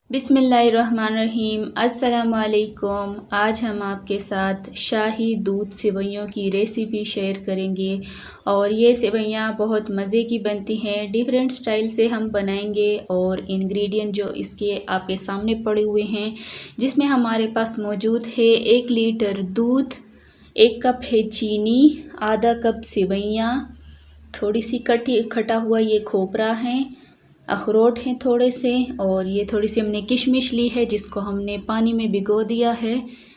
बिस्मिल्लाहिर्रहमानिर्रहीम। अस्सलाम वालेकुम। आज हम आपके साथ शाही दूध सेवइयों की रेसिपी शेयर करेंगे और ये सेवइयाँ बहुत मज़े की बनती हैं। डिफरेंट स्टाइल से हम बनाएंगे और इंग्रेडिएंट जो इसके आपके सामने पड़े हुए हैं, जिसमें हमारे पास मौजूद है 1 लीटर दूध, 1 कप है चीनी, आधा कप सेवइयाँ, थोड़ी सी खटा हुआ ये खोपरा है, अखरोट हैं थोड़े से, और ये थोड़ी सी हमने किशमिश ली है जिसको हमने पानी में भिगो दिया है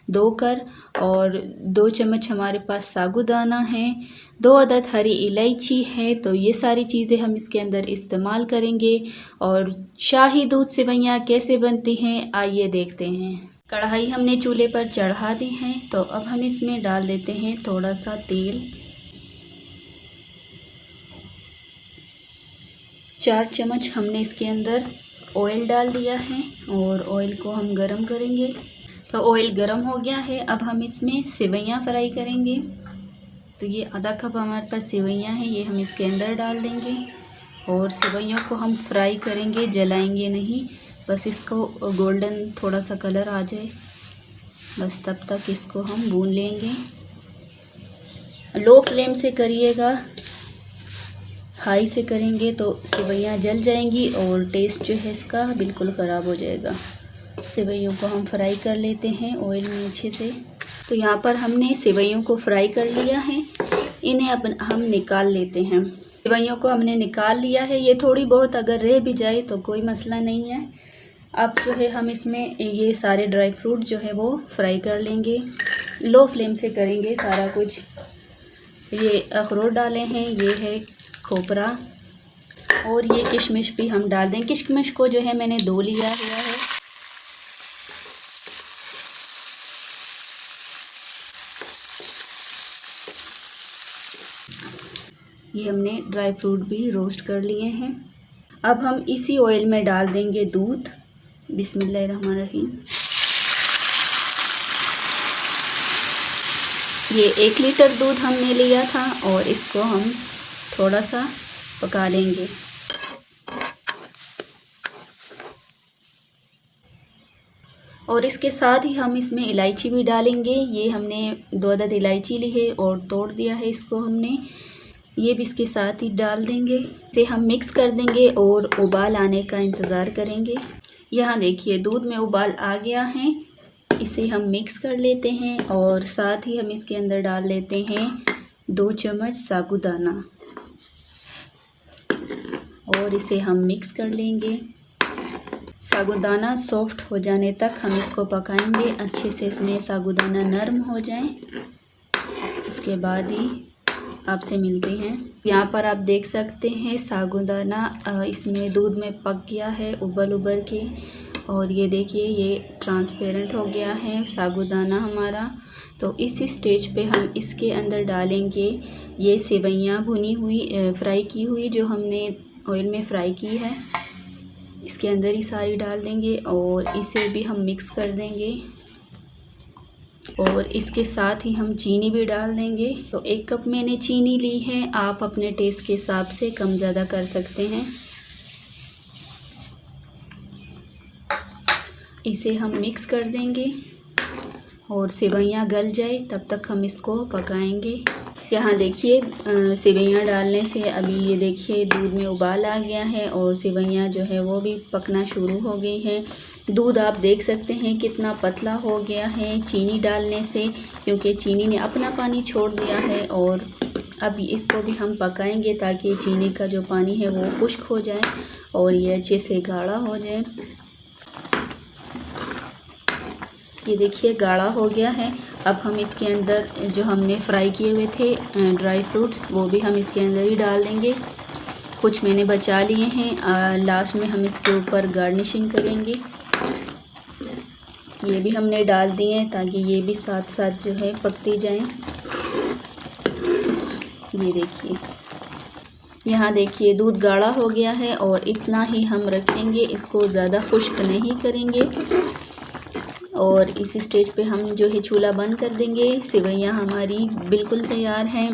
धोकर, और 2 चम्मच हमारे पास साबूदाना है, 2 अदद हरी इलायची है। तो ये सारी चीज़ें हम इसके अंदर इस्तेमाल करेंगे। और शाही दूध सेवइयाँ कैसे बनती हैं आइए देखते हैं। कढ़ाई हमने चूल्हे पर चढ़ा दी है, तो अब हम इसमें डाल देते हैं थोड़ा सा तेल। 4 चम्मच हमने इसके अंदर ऑयल डाल दिया है और ऑयल को हम गरम करेंगे। तो ऑयल गरम हो गया है, अब हम इसमें सेवइयाँ फ्राई करेंगे। तो ये आधा कप हमारे पास सेवइयाँ हैं, ये हम इसके अंदर डाल देंगे और सेवइयों को हम फ्राई करेंगे, जलाएंगे नहीं, बस इसको गोल्डन थोड़ा सा कलर आ जाए, बस तब तक इसको हम भून लेंगे। लो फ्लेम से करिएगा, हाई से करेंगे तो सेवइयाँ जल जाएंगी और टेस्ट जो है इसका बिल्कुल ख़राब हो जाएगा। सेवइयों को हम फ्राई कर लेते हैं ऑयल में अच्छे से। तो यहाँ पर हमने सेवइयों को फ्राई कर लिया है, इन्हें अब हम निकाल लेते हैं। सेवइयों को हमने निकाल लिया है, ये थोड़ी बहुत अगर रह भी जाए तो कोई मसला नहीं है। अब जो है हम इसमें ये सारे ड्राई फ्रूट जो है वो फ्राई कर लेंगे, लो फ्लेम से करेंगे सारा कुछ। ये अखरोट डाले हैं, ये है खोपरा, और ये किशमिश भी हम डाल दें। किशमिश को जो है मैंने धो लिया हुआ है। ये हमने ड्राई फ्रूट भी रोस्ट कर लिए हैं। अब हम इसी ऑयल में डाल देंगे दूध। बिस्मिल्लाहिर्रहमानिर्रहीम। ये 1 लीटर दूध हमने लिया था और इसको हम थोड़ा सा पका लेंगे। और इसके साथ ही हम इसमें इलायची भी डालेंगे। ये हमने 2 अदद इलायची ली है और तोड़ दिया है इसको हमने, ये भी इसके साथ ही डाल देंगे। इसे हम मिक्स कर देंगे और उबाल आने का इंतज़ार करेंगे। यहाँ देखिए दूध में उबाल आ गया है, इसे हम मिक्स कर लेते हैं और साथ ही हम इसके अंदर डाल लेते हैं 2 चम्मच साबूदाना और इसे हम मिक्स कर लेंगे। साबूदाना सॉफ्ट हो जाने तक हम इसको पकाएंगे, अच्छे से इसमें साबूदाना नरम हो जाए, उसके बाद ही आपसे मिलते हैं। यहाँ पर आप देख सकते हैं साबूदाना इसमें दूध में पक गया है उबल के, और ये देखिए ये ट्रांसपेरेंट हो गया है साबूदाना हमारा। तो इस स्टेज पे हम इसके अंदर डालेंगे ये सेवइयाँ भुनी हुई फ्राई की हुई, जो हमने ऑयल में फ्राई की है, इसके अंदर ही सारी डाल देंगे और इसे भी हम मिक्स कर देंगे। और इसके साथ ही हम चीनी भी डाल देंगे। तो 1 कप मैंने चीनी ली है, आप अपने टेस्ट के हिसाब से कम ज़्यादा कर सकते हैं। इसे हम मिक्स कर देंगे और सेवइयाँ गल जाए तब तक हम इसको पकाएंगे। यहाँ देखिए सेवइयाँ डालने से अभी ये देखिए दूध में उबाल आ गया है और सेवइयाँ जो है वो भी पकना शुरू हो गई है। दूध आप देख सकते हैं कितना पतला हो गया है चीनी डालने से, क्योंकि चीनी ने अपना पानी छोड़ दिया है। और अब इसको भी हम पकाएंगे ताकि चीनी का जो पानी है वो खुश्क हो जाए और ये अच्छे से गाढ़ा हो जाए। ये देखिए गाढ़ा हो गया है। अब हम इसके अंदर जो हमने फ्राई किए हुए थे ड्राई फ्रूट्स, वो भी हम इसके अंदर ही डाल देंगे। कुछ मैंने बचा लिए हैं, लास्ट में हम इसके ऊपर गार्निशिंग करेंगे। ये भी हमने डाल दिए हैं ताकि ये भी साथ साथ जो है पकती जाएं। ये देखिए यहाँ देखिए दूध गाढ़ा हो गया है और इतना ही हम रखेंगे, इसको ज़्यादा खुश्क नहीं करेंगे। और इस स्टेज पे हम जो है चूल्हा बंद कर देंगे। सेवइयाँ हमारी बिल्कुल तैयार हैं।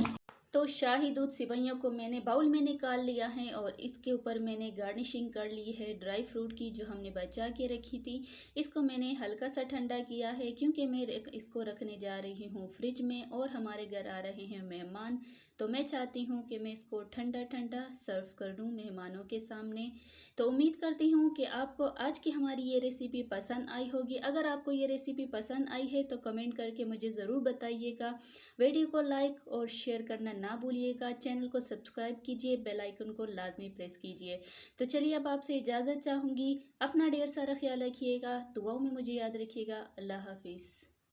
तो शाही दूध सिवैयों को मैंने बाउल में निकाल लिया है और इसके ऊपर मैंने गार्निशिंग कर ली है ड्राई फ्रूट की, जो हमने बचा के रखी थी। इसको मैंने हल्का सा ठंडा किया है क्योंकि मैं इसको रखने जा रही हूँ फ्रिज में और हमारे घर आ रहे हैं मेहमान, तो मैं चाहती हूँ कि मैं इसको ठंडा ठंडा सर्व कर दूँ मेहमानों के सामने। तो उम्मीद करती हूँ कि आपको आज की हमारी ये रेसिपी पसंद आई होगी। अगर आपको ये रेसिपी पसंद आई है तो कमेंट करके मुझे ज़रूर बताइएगा। वीडियो को लाइक और शेयर करना ना भूलिएगा। चैनल को सब्सक्राइब कीजिए, बेल आइकन को लाजमी प्रेस कीजिए। तो चलिए अब आपसे इजाज़त चाहूँगी। अपना ढेर सारा ख्याल रखिएगा, दुआओं में मुझे याद रखिएगा। अल्लाह हाफिज़।